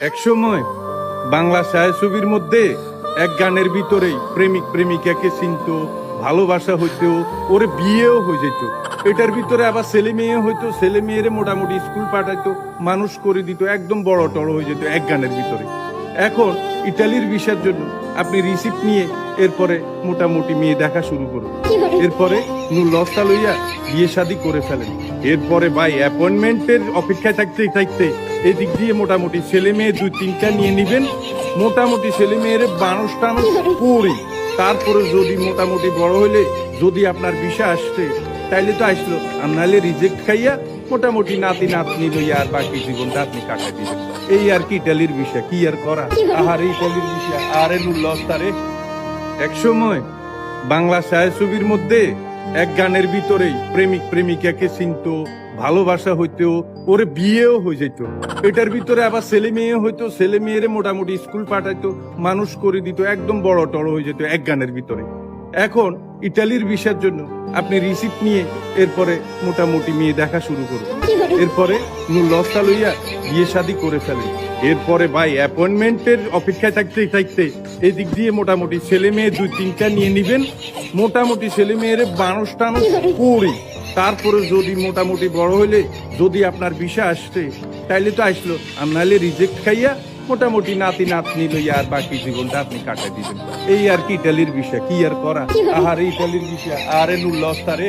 একসময় বাংলা ছায়াছবির মধ্যে এক গানের ভিতরেই প্রেমিক প্রেমিকাকে চিনত, ভালোবাসা হইতো, ওরে বিয়েও হয়ে যেত। এটার ভিতরে আবার ছেলে মেয়ে হইতো, ছেলে মেয়েরে মোটামুটি স্কুল পাঠাইতো, মানুষ করে দিত, একদম বড় টড় হয়ে যেত এক গানের ভিতরে। এখন ইটালির ভিসার জন্য আপনি রিসিপ্ট নিয়ে এরপরে মোটামুটি মেয়ে দেখা শুরু করুন, এরপরে লসটা লইয়া বিয়ে শাদী করে ফেলেন। এরপরে ভাই অ্যাপয়েন্টমেন্টের অপেক্ষায় থাকতে থাকতে এদিক দিয়ে মোটামুটি ছেলে মেয়ে 2-3টা নিয়ে নিবেন, মোটামুটি ছেলে মেয়ের 12 পড়ি। তারপরে যদি মোটামুটি বড় হইলে যদি আপনার ভিসা আসছে তাইলে তো আসলো, আর নাহলে রিজেক্ট খাইয়া মোটামুটি নাতি নাতনি লইয়া আর বাকি জীবনটা আপনি কাটাই দিবেন। এই আর কি ইটালির ভিসা, কি আর করা। আহার ইটালির ভিসা আরে লস্তারে। একসময় বাংলা ছায়াছবির মধ্যে এক গানের ভিতরেই প্রেমিক প্রেমিকাকে চিনত, ভালোবাসা হইতো, ওরে বিয়েও হয়ে যেত। এটার ভিতরে আবার ছেলে মেয়ে হইতো, ছেলে মেয়েরে মোটামুটি স্কুল পাঠাইতো, মানুষ করে দিত, একদম বড় টড় হয়ে যেত এক গানের ভিতরে। এখন ইটালির ভিসার জন্য আপনি রিসিপ্ট নিয়ে এরপরে মোটামুটি মেয়ে দেখা শুরু করুন, এরপরে লসটা লইয়া বিয়ে শাদী করে ফেলেন। এরপরে ভাই অ্যাপয়েন্টমেন্টের অপেক্ষায় থাকতে থাকতে এদিক দিয়ে মোটামুটি ছেলে মেয়ে 2-3টা নিয়ে নিবেন, মোটামুটি ছেলে মেয়ের 12 পড়ি। তারপরে যদি মোটামুটি বড় হইলে যদি আপনার ভিসা আসছে তাইলে তো আসলো, আর নাহলে রিজেক্ট খাইয়া মোটামুটি নাতি নাতনি লইয়া আর বাকি জীবনটা আপনি কাটাই দিবেন। এই আর কি ইটালির ভিসা, কি আর করা। আহার ইটালির ভিসা আরে লস্তারে।